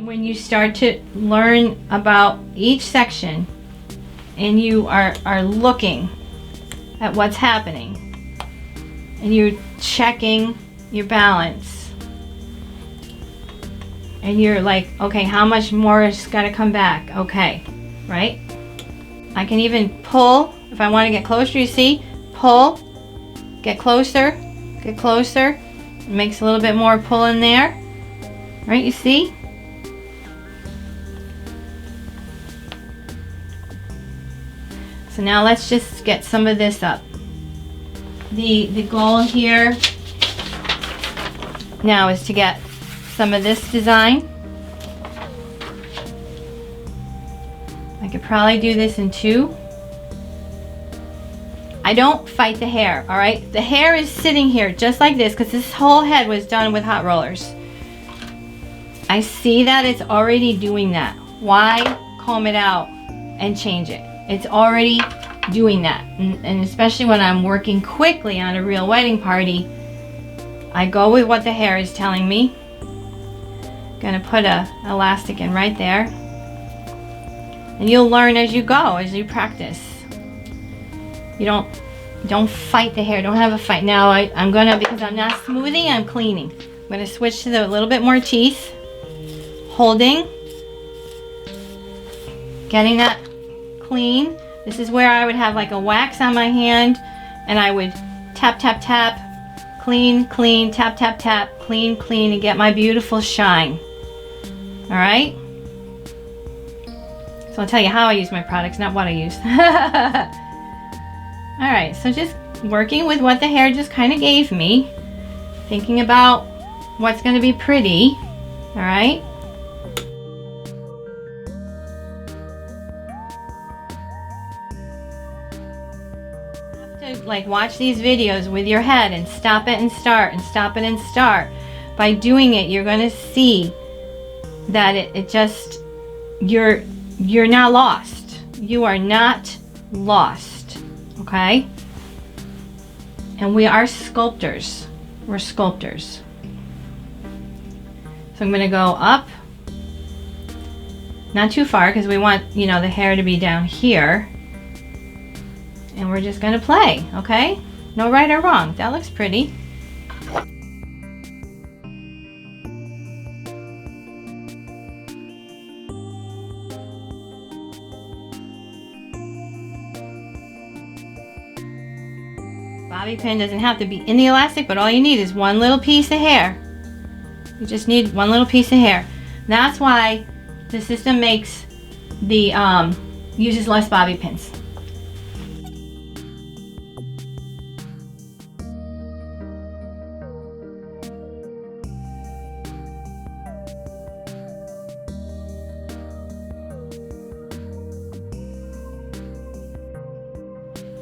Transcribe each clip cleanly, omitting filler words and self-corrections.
When you start to learn about each section and you are looking at what's happening and you're checking your balance and you're like, okay, how much more has got to come back? Okay, right? I can even pull if I want to get closer. You see, pull, get closer, get closer. It makes a little bit more pull in there, right? You see? So now let's just get some of this up. The goal here now is to get some of this design. I could probably do this in 2. I don't fight the hair, all right? The hair is sitting here just like this because this whole head was done with hot rollers. I see that it's already doing that. Why comb it out and change it? It's already doing that. And especially when I'm working quickly on a real wedding party, I go with what the hair is telling me. Gonna put a elastic in right there. And you'll learn as you go, as you practice. You don't fight the hair. Don't have a fight. Now I'm gonna, because I'm not smoothing, I'm cleaning. I'm gonna switch to the little bit more teeth. Holding. Getting that clean. This is where I would have like a wax on my hand and I would tap, tap, tap, clean, clean, tap, tap, tap, clean, clean, and get my beautiful shine. All right? So I'll tell you how I use my products, not what I use. All right, so just working with what the hair just kind of gave me, thinking about what's going to be pretty. All right? Like watch these videos with your head and stop it and start and stop it and start. By doing it, you're going to see that it just, you're not lost. You are not lost. Okay? And we are sculptors. We're sculptors. So I'm going to go up, not too far because we want, you know, the hair to be down here. And we're just gonna play, okay? No right or wrong. That looks pretty. Bobby pin doesn't have to be in the elastic, but all you need is one little piece of hair. You just need one little piece of hair. That's why the system makes the uses less bobby pins.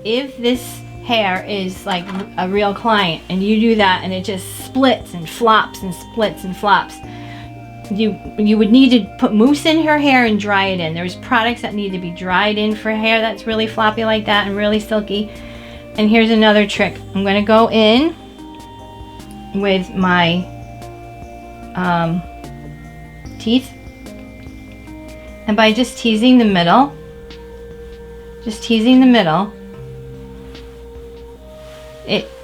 If this hair is like a real client and you do that and it just splits and flops and splits and flops, you would need to put mousse in her hair and dry it in. There's products that need to be dried in for hair that's really floppy like that and really silky. And here's another trick. I'm going to go in with my teeth, and by just teasing the middle,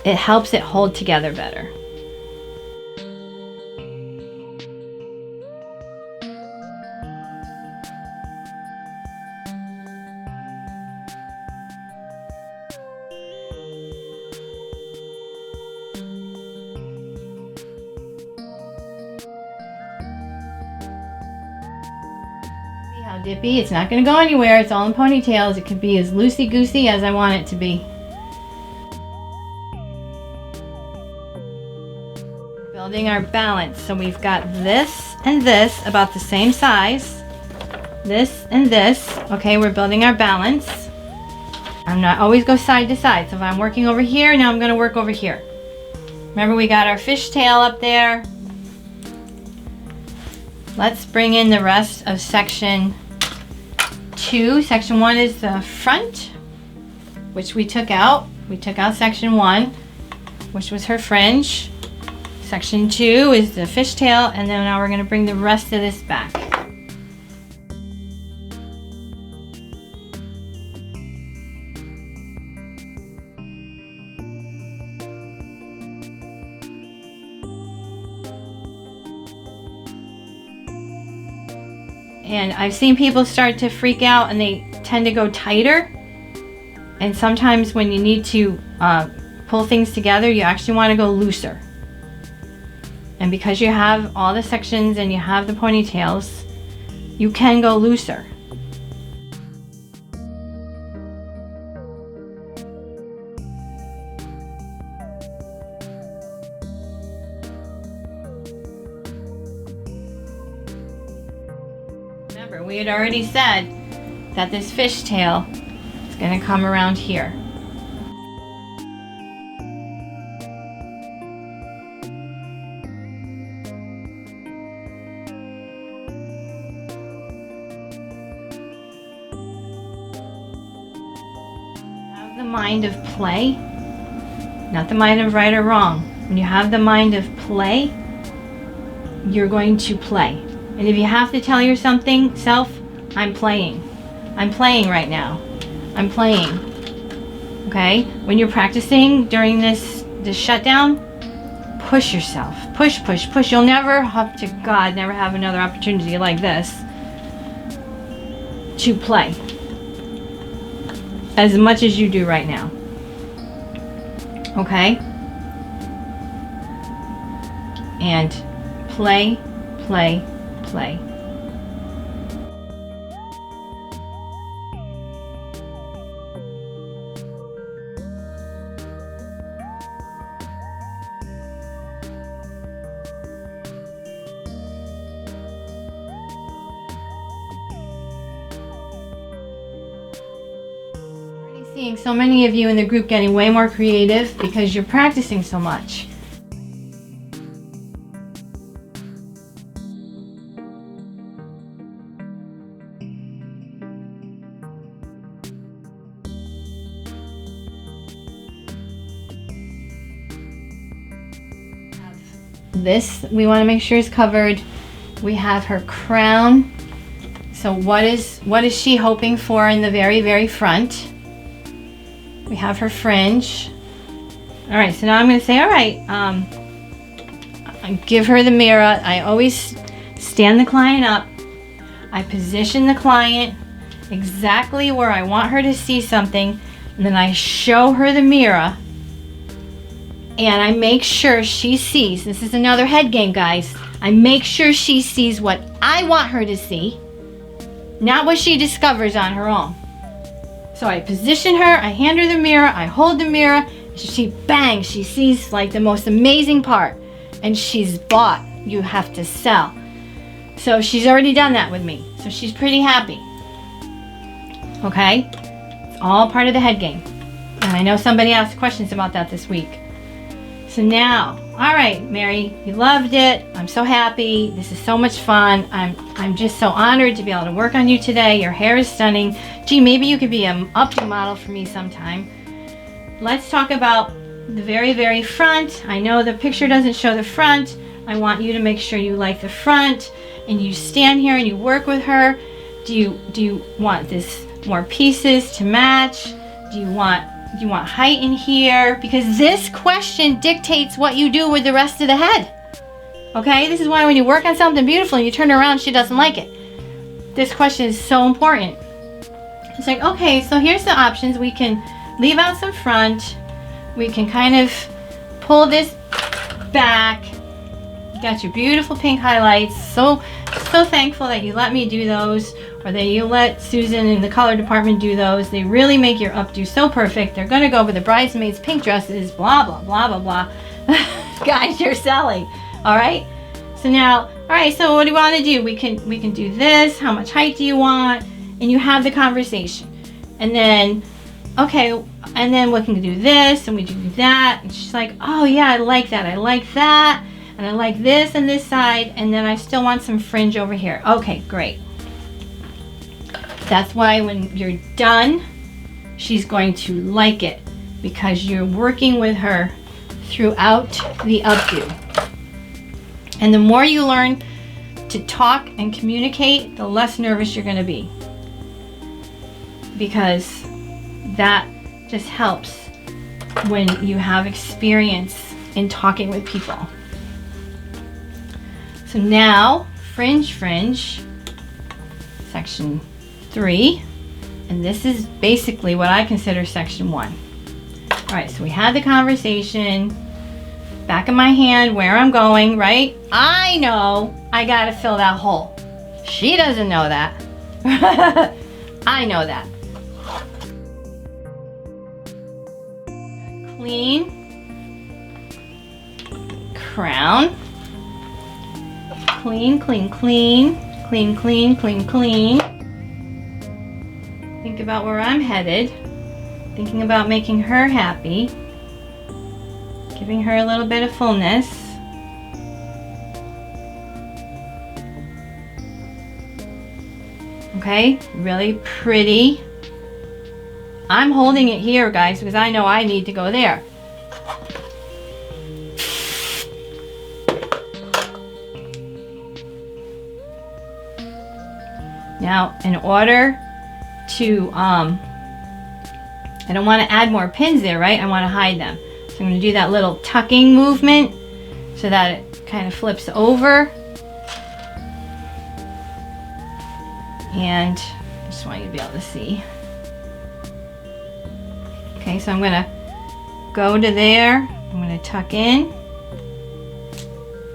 it helps it hold together better. See how dippy? It's not going to go anywhere. It's all in ponytails. It can be as loosey-goosey as I want it to be. Building our balance. So we've got this and this about the same size. This and this. Okay, we're building our balance. I'm not always go side to side. So if I'm working over here, now I'm going to work over here. Remember, we got our fishtail up there. Let's bring in the rest of section 2. Section 1 is the front, which we took out. We took out section 1, which was her fringe. Section 2 is the fishtail, and then now we're going to bring the rest of this back. And I've seen people start to freak out and they tend to go tighter. And sometimes when you need to pull things together, you actually want to go looser. And because you have all the sections and you have the ponytails, you can go looser. Remember, we had already said that this fishtail is going to come around here. Have the mind of play, not the mind of right or wrong. When you have the mind of play, you're going to play. And if you have to tell yourself, I'm playing. I'm playing right now. I'm playing. Okay? When you're practicing during this shutdown, push yourself. Push, push, push. You'll never, up to God, never have another opportunity like this to play as much as you do right now. Okay? And play, play, play. Already seeing so many of you in the group getting way more creative because you're practicing so much. This we want to make sure is covered. We have her crown. So what is she hoping for in the very, very front? We have her fringe. All right, so now I'm going to say, all right, I give her the mirror. I always stand the client up. I position the client exactly where I want her to see something, and then I show her the mirror. And I make sure she sees, this is another head game, guys. I make sure she sees what I want her to see, not what she discovers on her own. So I position her, I hand her the mirror, I hold the mirror, she bang, she sees like the most amazing part. And she's bought. You have to sell. So she's already done that with me. So she's pretty happy. Okay? It's all part of the head game. And I know somebody asked questions about that this week. So now, all right, Mary, you loved it. I'm so happy. This is so much fun. I'm just so honored to be able to work on you today. Your hair is stunning. Gee, maybe you could be an updo model for me sometime. Let's talk about the very, very front. I know the picture doesn't show the front. I want you to make sure you like the front and you stand here and you work with her. Do you want this more pieces to match? Do you want height in here? Because this question dictates what you do with the rest of the head. Okay, this is why when you work on something beautiful and you turn around, she doesn't like it. This question is so important. It's like, okay, so here's the options. We can leave out some front. We can kind of pull this back. You got your beautiful pink highlights. So thankful that you let me do those, or that you let Susan in the color department do those. They really make your updo so perfect. They're gonna go with the bridesmaids' pink dresses, blah, blah, blah, blah, blah. Guys, you're selling, all right? So now, all right, so what do you wanna do? We can do this. How much height do you want? And you have the conversation. And then, okay, and then we can do this, and we do that. And she's like, oh yeah, I like that, and I like this and this side, and then I still want some fringe over here. Okay, great. That's why when you're done, she's going to like it, because you're working with her throughout the updo. And the more you learn to talk and communicate, the less nervous you're going to be, because that just helps when you have experience in talking with people. So now, fringe. section 3, and this is basically what I consider section 1. All right, so we had the conversation, back of my hand, where I'm going, right? I know I gotta fill that hole. She doesn't know that. I know that. Clean. Crown. Clean, clean, clean. Clean, clean, clean, clean. Think about where I'm headed. Thinking about making her happy. Giving her a little bit of fullness. Okay, really pretty. I'm holding it here, guys, because I know I need to go there. Now, in order to, I don't want to add more pins there, right? I want to hide them. So I'm going to do that little tucking movement so that it kind of flips over. And I just want you to be able to see. Okay, so I'm going to go to there. I'm going to tuck in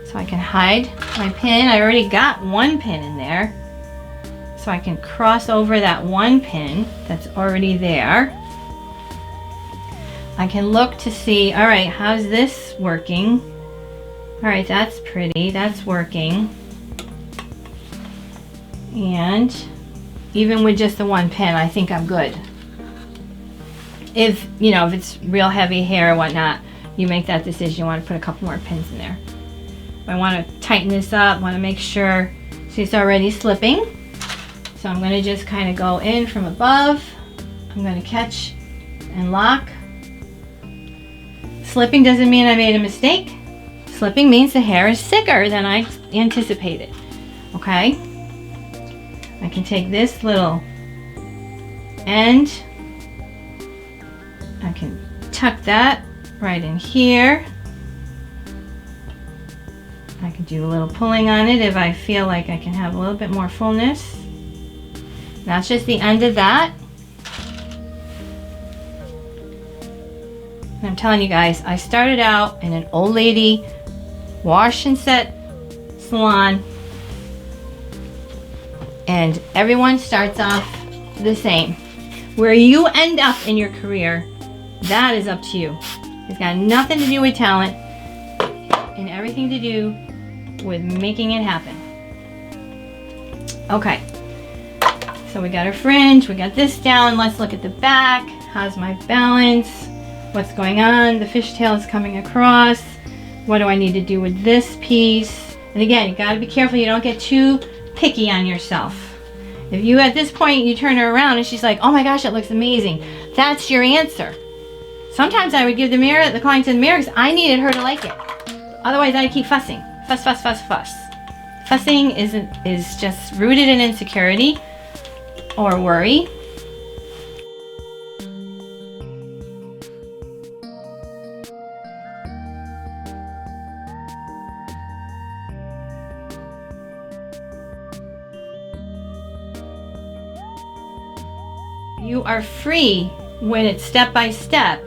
so I can hide my pin. I already got one pin in there. So I can cross over that one pin that's already there. I can look to see, all right, how's this working? All right, that's pretty, that's working. And even with just the one pin, I think I'm good. If, you know, if it's real heavy hair or whatnot, you make that decision. You want to put a couple more pins in there. I want to tighten this up, want to make sure, see it's already slipping. So I'm going to just kind of go in from above. I'm going to catch and lock. Slipping doesn't mean I made a mistake. Slipping means the hair is thicker than I anticipated. Okay? I can take this little end. I can tuck that right in here. I can do a little pulling on it if I feel like I can have a little bit more fullness. That's just the end of that. And I'm telling you guys, I started out in an old lady wash and set salon, and everyone starts off the same. Where you end up in your career, that is up to you. It's got nothing to do with talent and everything to do with making it happen. Okay. So we got our fringe, we got this down. Let's look at the back. How's my balance? What's going on? The fishtail is coming across. What do I need to do with this piece? And again, you gotta be careful you don't get too picky on yourself. If you, at this point, you turn her around and she's like, oh my gosh, it looks amazing. That's your answer. Sometimes I would give the client the mirror because I needed her to like it. Otherwise, I'd keep fussing. Fuss, fuss, fuss, fuss. Fussing is just rooted in insecurity or worry. You are free when it's step by step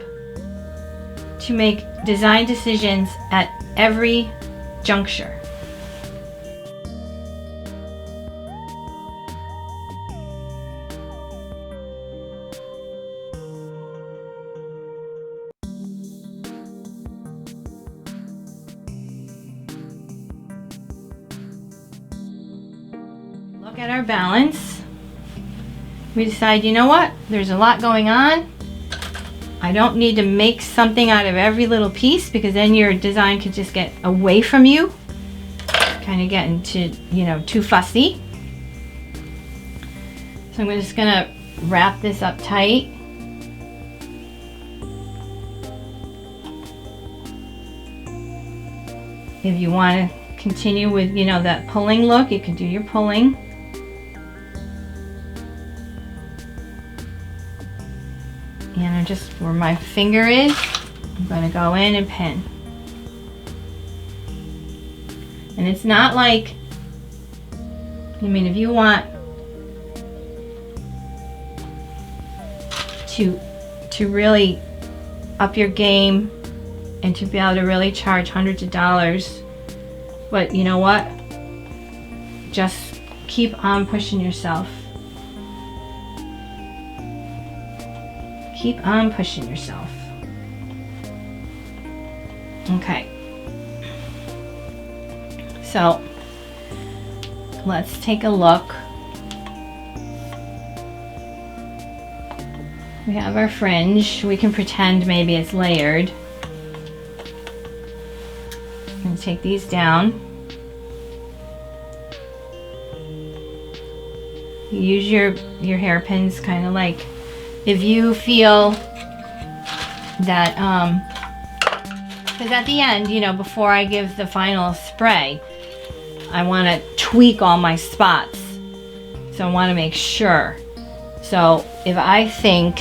to make design decisions at every juncture. Look at our balance. We decide, you know what? There's a lot going on. I don't need to make something out of every little piece because then your design could just get away from you. Kind of get into, you know, too fussy. So I'm just gonna wrap this up tight. If you want to continue with, you know, that pulling look, you can do your pulling. And I'm just, where my finger is, I'm going to go in and pin. And it's not like, I mean, if you want to really up your game and to be able to really charge hundreds of dollars. But you know what? Just keep on pushing yourself. Keep on pushing yourself. Okay. So let's take a look. We have our fringe. We can pretend maybe it's layered. I'm going to take these down. Use your hairpins kind of like if you feel that, because at the end, you know, before I give the final spray, I want to tweak all my spots. So I want to make sure. So if I think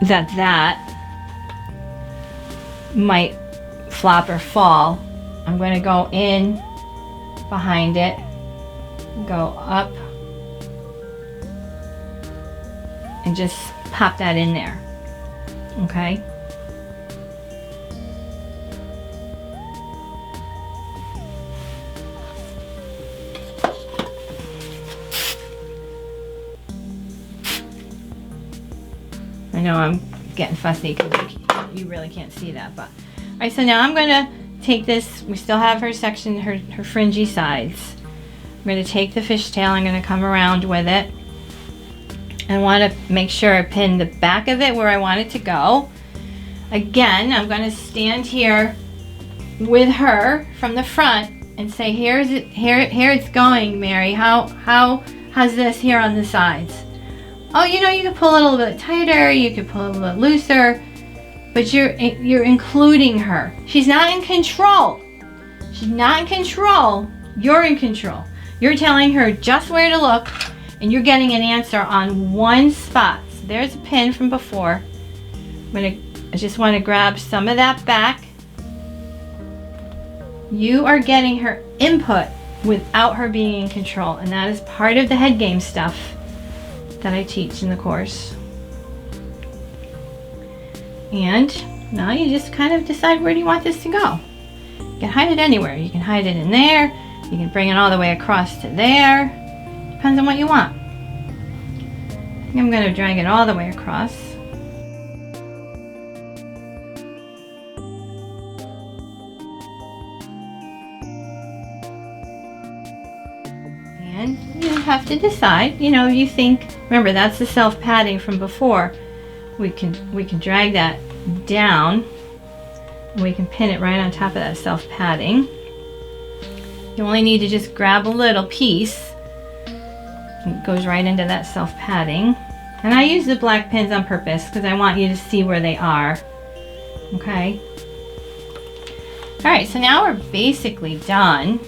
that might flop or fall, I'm going to go in behind it, go up, and just pop that in there. Okay? I know I'm getting fussy because you really can't see that, but all right. So now I'm going to take this. We still have her section, her fringy sides. I'm going to take the fishtail. I'm going to come around with it. I want to make sure I pin the back of it where I want it to go. Again, I'm going to stand here with her from the front and say, here it's going, Mary. How's this here on the sides? Oh, you know, you can pull it a little bit tighter, you can pull it a little bit looser, but you're including her. She's not in control. She's not in control. You're in control. You're telling her just where to look, and you're getting an answer on one spot. So there's a pin from before. I just want to grab some of that back. You are getting her input without her being in control, and that is part of the head game stuff that I teach in the course. And now you just kind of decide, where do you want this to go? You can hide it anywhere. You can hide it in there. You can bring it all the way across to there. Depends on what you want. I think I'm going to drag it all the way across. And you have to decide, you know, you think, remember that's the self padding from before. We can drag that down and we can pin it right on top of that self padding. You only need to just grab a little piece. It goes right into that self padding. And I use the black pins on purpose because I want you to see where they are. Okay. All right, so now we're basically done.